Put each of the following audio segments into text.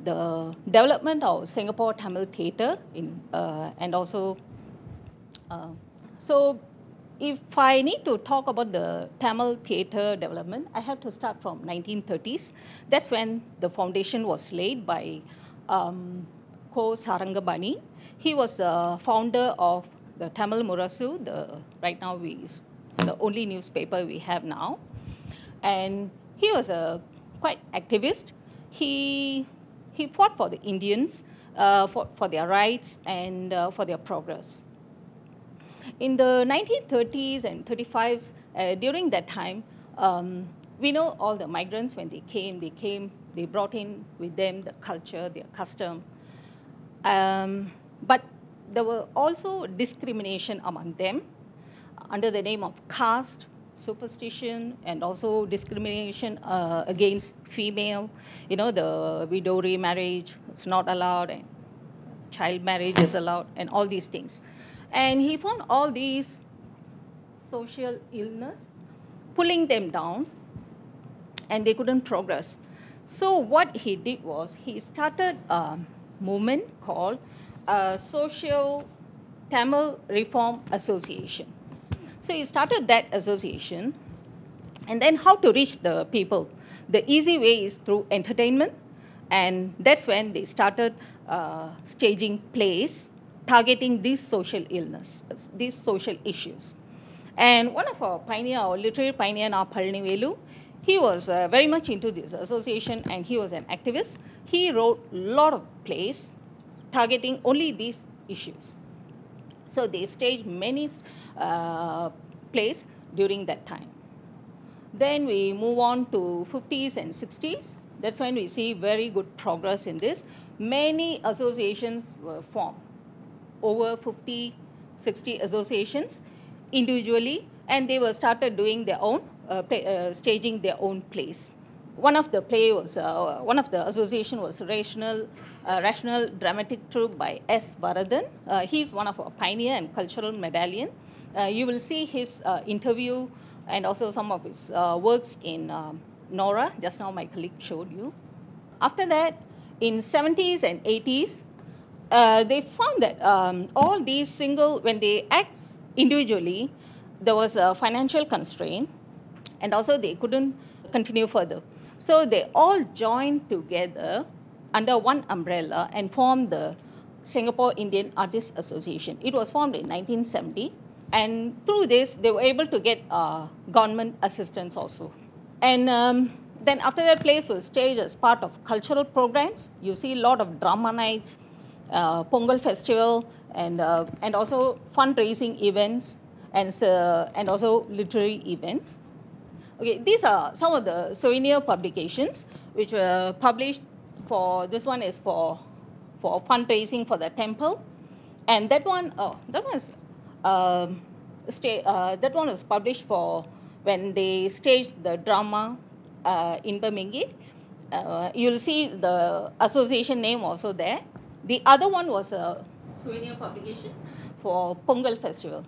the development of Singapore Tamil theatre and also, so if I need to talk about the Tamil theatre development, I have to start from 1930s. That's when the foundation was laid by Ko Sarangabani. He was the founder of the Tamil Murasu, right now the only newspaper we have now. And he was a quite activist. He fought for the Indians, for their rights and for their progress. In the 1930s and 35s, during that time, we know all the migrants, when they came, they brought in with them the culture, their custom. But there were also discrimination among them under the name of caste, superstition, and also discrimination against female. You know, the widow remarriage is not allowed, and child marriage is allowed, and all these things. And he found all these social illness pulling them down, and they couldn't progress. So what he did was he started a movement called Social Tamil Reform Association. So he started that association, and then how to reach the people? The easy way is through entertainment, and that's when they started staging plays targeting these social illness, these social issues. And one of our pioneer, our literary pioneer, Palnivelu, he was very much into this association, and he was an activist. He wrote a lot of plays targeting only these issues. So they staged many plays during that time. Then we move on to 50s and 60s. That's when we see very good progress in this. Many associations were formed, over 50, 60 associations individually, and they were started doing their own, staging their own plays. One of the association was Rational Dramatic Troupe by S. Bharathan. He's one of our pioneer and cultural medallion. You will see his interview and also some of his works in Nora. Just now my colleague showed you. After that, in 70s and 80s, they found that all these when they act individually, there was a financial constraint, and also they couldn't continue further. So they all joined together under one umbrella and formed the Singapore Indian Artists Association. It was formed in 1970, and through this, they were able to get government assistance also. And then after that, place was staged as part of cultural programs. You see a lot of drama nights, Pongal festival, and also fundraising events, and also literary events. Okay, these are some of the souvenir publications which were published for, this one is for fundraising for the temple. And that one, that one was published for when they staged the drama in Birmingham. You'll see the association name also there. The other one was a souvenir publication for Pongal festival.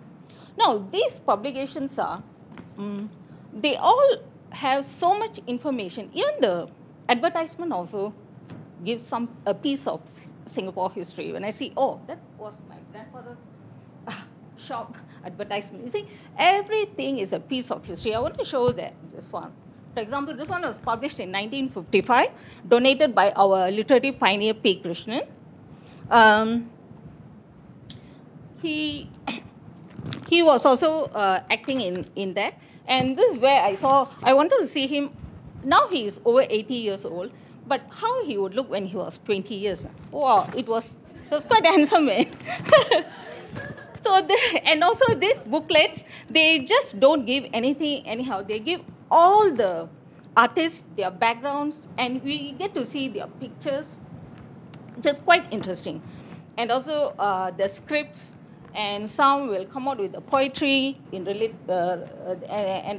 Now, these publications are, they all have so much information. Even the advertisement also gives a piece of Singapore history. When I see, oh, that was my grandfather's shop advertisement. You see, everything is a piece of history. I want to show this one. For example, this one was published in 1955, donated by our literary pioneer P. Krishnan. He was also acting in that. And this is where I wanted to see him. Now he is over 80 years old, but how he would look when he was 20 years. Wow, it was quite a handsome man. So, and also these booklets, they just don't give anything anyhow. They give all the artists, their backgrounds, and we get to see their pictures. Just quite interesting. And also the scripts, and some will come out with the poetry and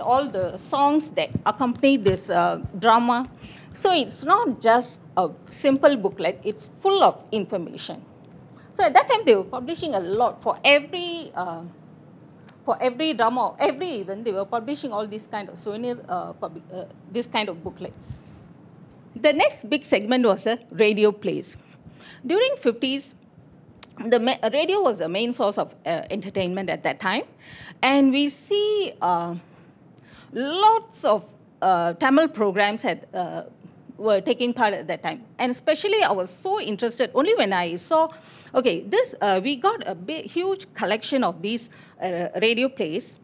all the songs that accompany this drama. So it's not just a simple booklet, it's full of information. So at that time, they were publishing a lot. For every drama, every event, they were publishing all these kind of souvenir, these kind of booklets. The next big segment was radio plays. During 50s, radio was the main source of entertainment at that time. And we see lots of Tamil programs were taking part at that time. And especially I was so interested only when I saw, okay, we got a huge collection of these radio plays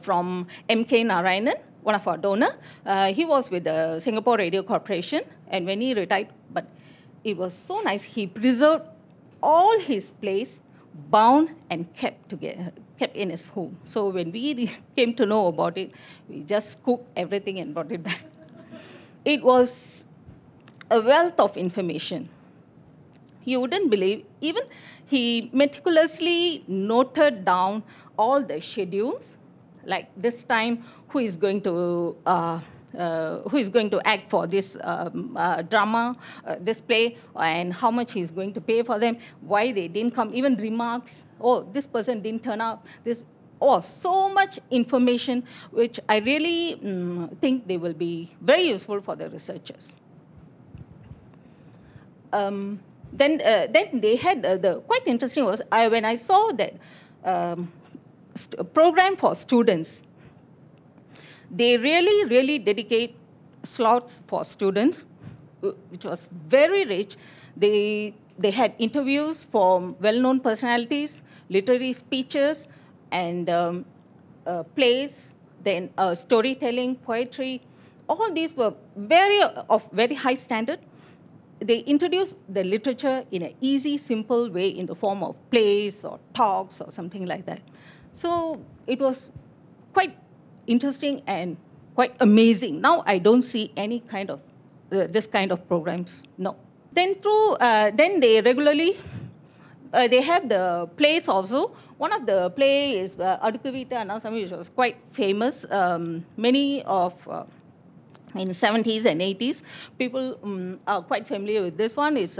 from M.K. Narayanan, one of our donors. He was with the Singapore Radio Corporation, and when he retired, but it was so nice, he preserved all his plays, bound and kept in his home. So when we came to know about it, we just scooped everything and brought it back. It was a wealth of information. You wouldn't believe, even he meticulously noted down all the schedules, like this time who is going to act for this drama, this play, and how much he's going to pay for them, why they didn't come, even remarks, oh, this person didn't turn up, so much information, which I really think they will be very useful for the researchers. Then they had, quite interesting was, when I saw that program for students, they really dedicate slots for students, which was very rich. They had interviews from well-known personalities, literary speeches, and plays, then storytelling, poetry. All these were of very high standard. They introduced the literature in an easy, simple way in the form of plays or talks or something like that. So it was quite interesting and quite amazing. Now I don't see any kind of this kind of programs. No. Then they regularly they have the plays also. One of the play is Adukavita Anasami, which was quite famous. Many of in the 70s and 80s, people are quite familiar with this one. Is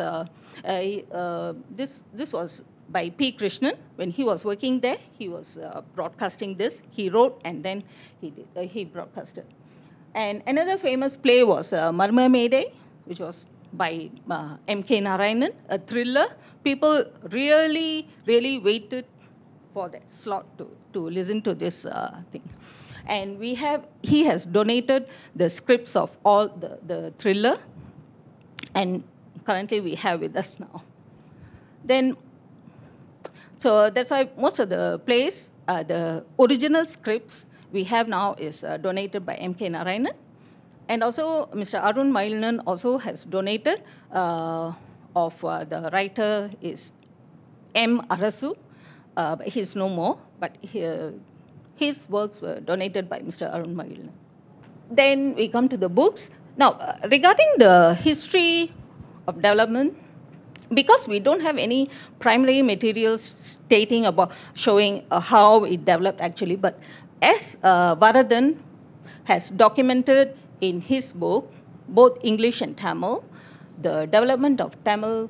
this was by P. Krishnan. When he was working there, he was broadcasting this. He wrote and then he broadcasted. And another famous play was Marma Mede, which was by M.K. Narayanan, a thriller. People really waited for that slot to listen to this thing. And he has donated the scripts of all the thriller, and currently we have with us now. Then, so that's why most of the plays, the original scripts we have now is donated by M.K. Narayanan. And also Mr. Arun Mailanan also has donated the writer is M. Arasu. He's no more, but his works were donated by Mr. Arun Mailanan. Then we come to the books. Now, regarding the history of development, because we don't have any primary materials stating about showing how it developed actually, but as Varadan has documented in his book, both English and Tamil, the development of Tamil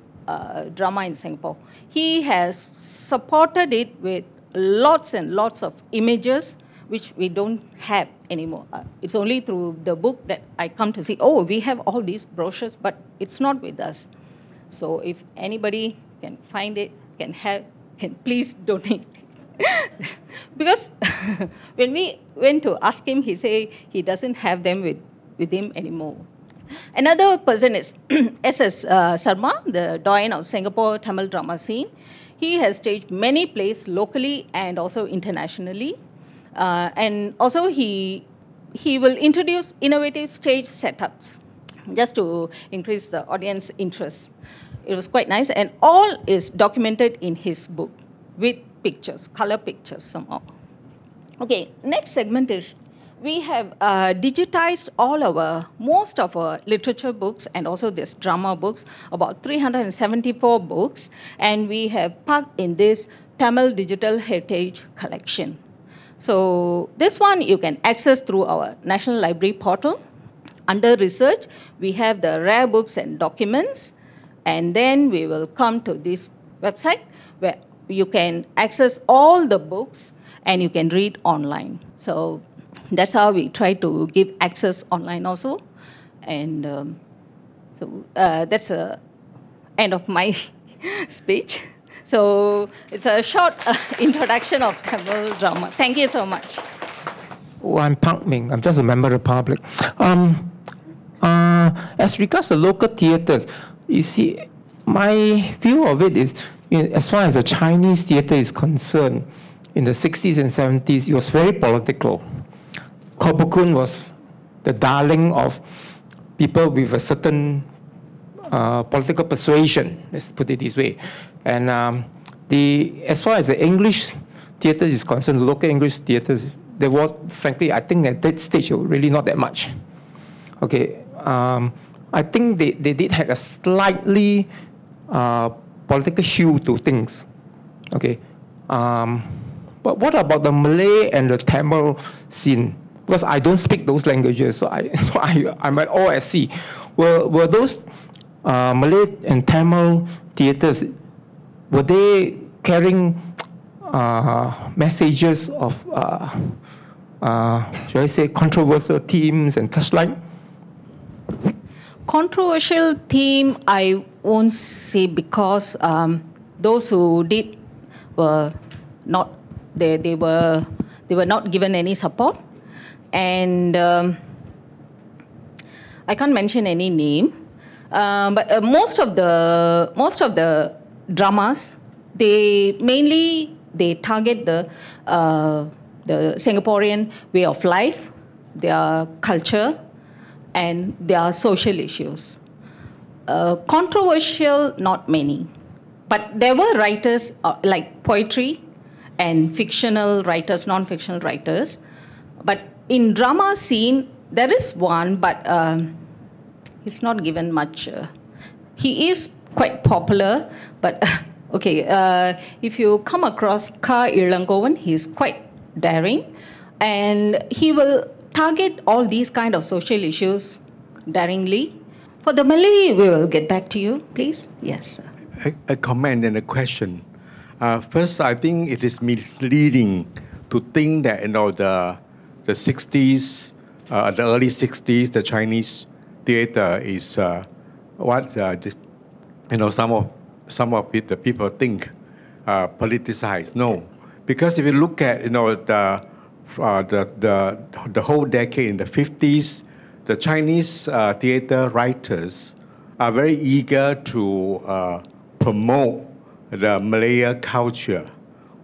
drama in Singapore. He has supported it with lots and lots of images, which we don't have anymore. It's only through the book that I come to see, oh, we have all these brochures, but it's not with us. So if anybody can find it, can please donate. Because when we went to ask him, he said he doesn't have them with him anymore. Another person is S.S. Sarma, the doyen of Singapore Tamil drama scene. He has staged many plays locally and also internationally. And also he will introduce innovative stage setups just to increase the audience interest. It was quite nice, and all is documented in his book with pictures, color pictures somehow. Okay, next segment is we have digitized most of our literature books and also this drama books, about 374 books, and we have packed in this Tamil Digital Heritage Collection. So this one you can access through our National Library portal. Under research, we have the rare books and documents, and then we will come to this website where you can access all the books and you can read online. So that's how we try to give access online also. And that's the end of my speech. So it's a short introduction of Tamil drama. Thank you so much. Oh, I'm Pang Ming. I'm just a member of the public. As regards the local theatres, you see, my view of it is, as far as the Chinese theatre is concerned, in the 60s and 70s, it was very political. Kobukun was the darling of people with a certain political persuasion, let's put it this way. And as far as the English theatre is concerned, the local English theatres, there was, frankly, I think at that stage, really not that much. Okay, I think they did have a slightly political hue to things. Okay, but what about the Malay and the Tamil scene? Because I don't speak those languages, so I'm at all at sea. Were those Malay and Tamil theatres, were they carrying messages of, should I say, controversial themes and touchline? Controversial theme, I won't say, because those who did were not, they were not given any support. And I can't mention any name, but most of the dramas, they target the Singaporean way of life, their culture, and their social issues. Controversial, not many, but there were writers like poetry and fictional writers, non-fictional writers. But in drama scene, there is one, but he's not given much. He is quite popular, but okay, if you come across Ka Ilangovan, he's quite daring, and he will target all these kind of social issues daringly. For the Malay, we will get back to you, please. Yes, sir. A comment and a question. First, I think it is misleading to think that the 60s, the early 60s, the Chinese theater is what some of it, the people think politicized. No, because if you look at the whole decade in the 50s, the Chinese theater writers are very eager to promote the Malay culture,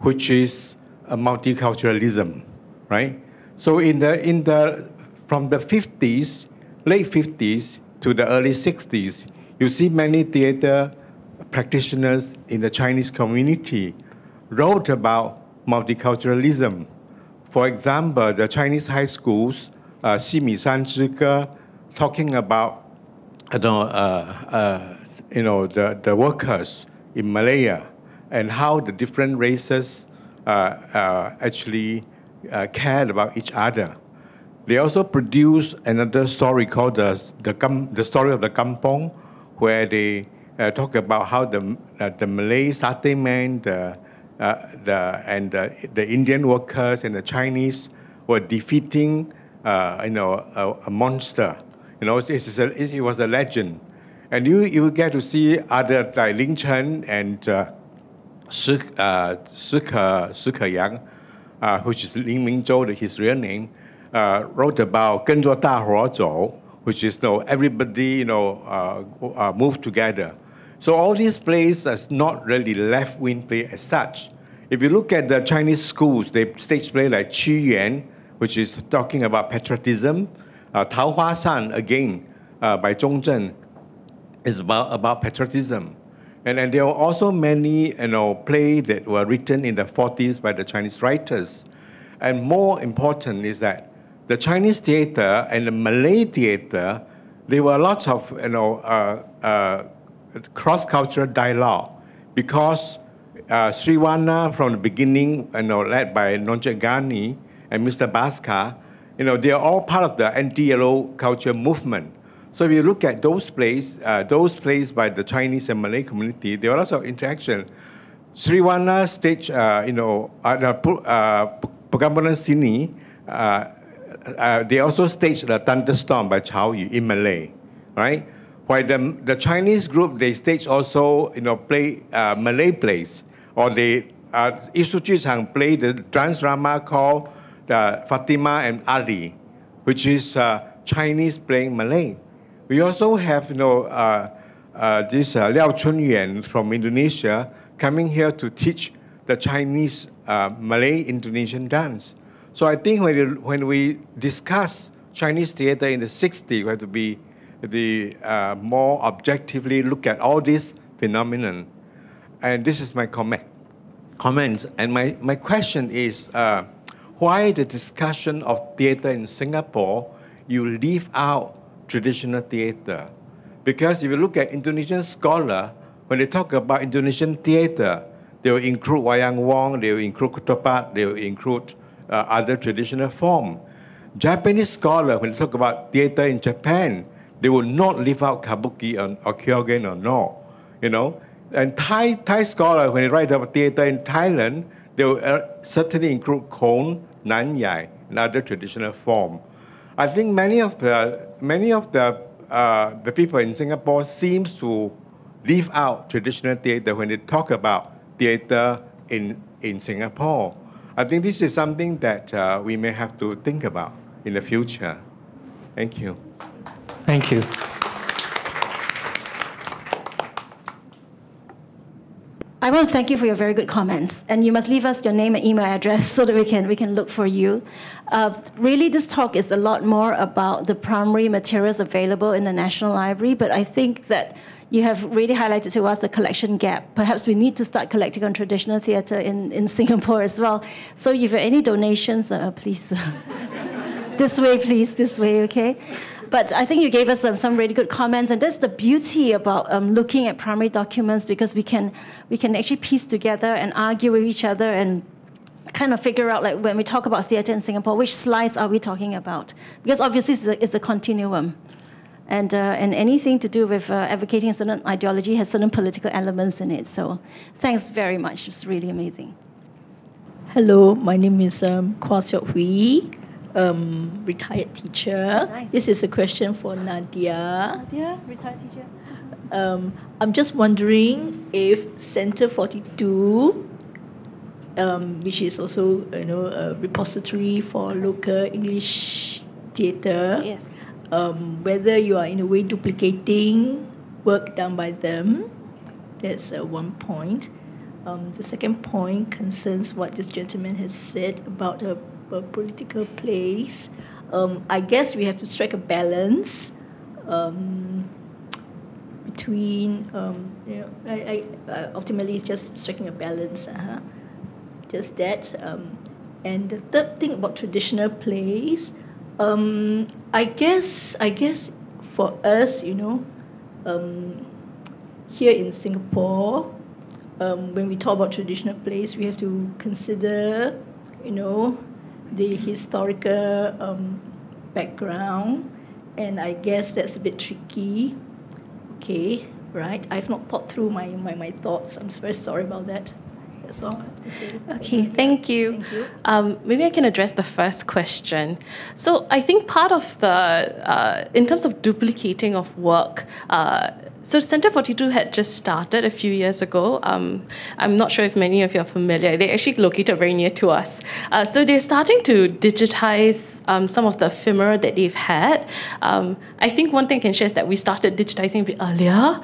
which is a multiculturalism, right? So from the 50s, late 50s to the early 60s, you see many theater practitioners in the Chinese community wrote about multiculturalism. For example, the Chinese high schools, 西米山之歌, talking about the workers in Malaya and how the different races actually cared about each other. They also produced another story called the story of the Kampong, where they talk about how the Malay satay men, the Indian workers and the Chinese were defeating a monster. It was a legend. And you get to see other like Ling Chen and Shi Keyang, which is Lin Mingzhou, his real name, wrote about 跟着大伙走, which is everybody move together. So all these plays are not really left-wing play as such. If you look at the Chinese schools, they stage play like Qu Yuan, which is talking about patriotism. Tao Hua San, again, by Zhong Zhen, is about patriotism. And there are also many plays that were written in the 40s by the Chinese writers. And more important is that the Chinese theater and the Malay theater, there were lots of cross-cultural dialogue, because Sriwana from the beginning, led by Nonjek Ghani and Mr. Bhaskar, they are all part of the anti-yellow culture movement. So if you look at those plays by the Chinese and Malay community, there are lots of interaction. Sriwana stage, Pegambaran Sini, they also staged the Thunderstorm by Chao Yu in Malay, right? While the Chinese group, they stage also, play Malay plays, or they, Isu Chang played the dance drama called Fatima and Ali, which is Chinese playing Malay. We also have, this Liao Chunyuan from Indonesia coming here to teach the Chinese Malay Indonesian dance. So I think when we discuss Chinese theater in the 60s, we have to be more objectively look at all these phenomenon. And this is my comments. And my question is, why the discussion of theater in Singapore, you leave out traditional theater? Because if you look at Indonesian scholar, when they talk about Indonesian theater, they will include wayang wong, they will include ketupat, they will include other traditional form. Japanese scholar, when they talk about theater in Japan, they will not leave out kabuki or kyogen or no, And Thai scholar, when they write about theater in Thailand, they will certainly include kon, nanyai, and other traditional form. I think many of the people in Singapore seems to leave out traditional theater when they talk about theater in Singapore. I think this is something that we may have to think about in the future. Thank you. Thank you. I want to thank you for your very good comments, and you must leave us your name and email address so that we can look for you. Really, this talk is a lot more about the primary materials available in the National Library, but I think that you have really highlighted to us the collection gap. Perhaps we need to start collecting on traditional theatre in Singapore as well. So if you have any donations, please, this way, please, this way, okay? But I think you gave us some really good comments, and that's the beauty about looking at primary documents, because we can actually piece together and argue with each other and kind of figure out, like, when we talk about theatre in Singapore, which slides are we talking about? Because obviously it's a continuum. And anything to do with advocating a certain ideology has certain political elements in it. So thanks very much. It's really amazing. Hello, my name is Kwa Seok Hui, retired teacher. Nice. This is a question for Nadia. Nadia, retired teacher. I'm just wondering if Center 42, which is also a repository for local English theatre, Yes. Whether you are in a way duplicating work done by them. That's one point. The second point concerns what this gentleman has said about a political place. I guess we have to strike a balance between, ultimately it's just striking a balance, just that. And the third thing about traditional plays, I guess for us, here in Singapore, when we talk about traditional plays, we have to consider, the historical background, and I guess that's a bit tricky. Okay, right? I've not thought through my thoughts. I'm very sorry about that. That's all. Okay, thank you. Thank you. Maybe I can address the first question. So I think part of the, in terms of duplicating of work, so Center 42 had just started a few years ago. I'm not sure if many of you are familiar. They're actually located very near to us. So they're starting to digitize some of the ephemera that they've had. I think one thing I can share is that we started digitizing a bit earlier.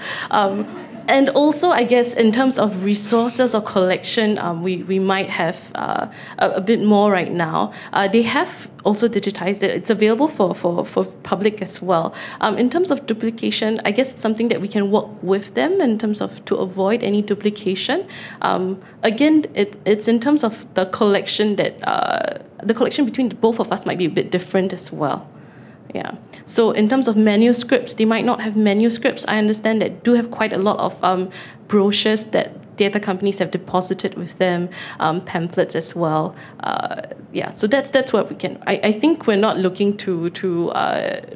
And also, I guess, in terms of resources or collection, we might have a bit more right now. They have also digitized it. It's available for public as well. In terms of duplication, I guess it's something that we can work with them in terms of to avoid any duplication. Again, it's in terms of the collection that the collection between both of us might be a bit different as well. Yeah. So in terms of manuscripts, they might not have manuscripts. I understand that do have quite a lot of brochures that theatre companies have deposited with them, pamphlets as well. Yeah. So that's what we can. I think we're not looking to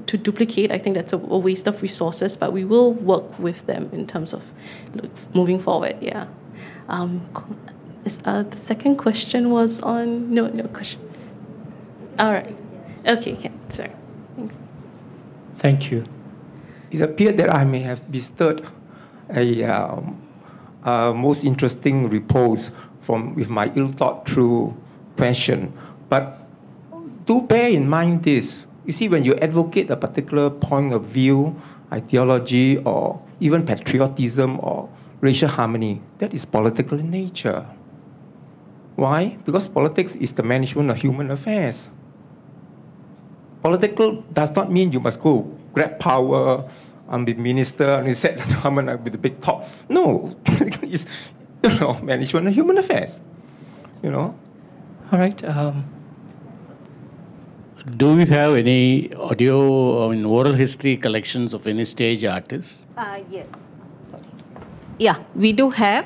duplicate. I think that's a waste of resources, but we will work with them in terms of moving forward. Yeah. The second question was on no question. All right. Okay, sorry. Thank you. It appeared that I may have bestowed a most interesting repose with my ill-thought-through question. But do bear in mind this. You see, when you advocate a particular point of view, ideology, or even patriotism or racial harmony, that is political in nature. Why? Because politics is the management of human affairs. Political does not mean you must go grab power and be minister and set the government with the big top. No, it's management of human affairs. All right. Do we have any audio, oral history collections of any stage artists? Yes. Sorry. Yeah, we do have.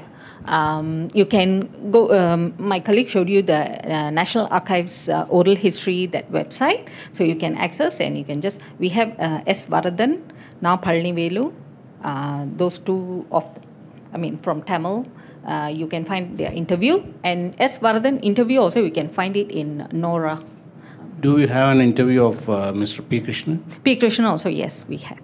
You can go, my colleague showed you the National Archives Oral History, that website. So you can access and you can we have S. Varadan, now Palnivelu, those two from Tamil. You can find their interview. And S. Varadan interview also, you can find it in Nora. Do you have an interview of Mr. P. Krishnan? P. Krishnan also, yes, we have.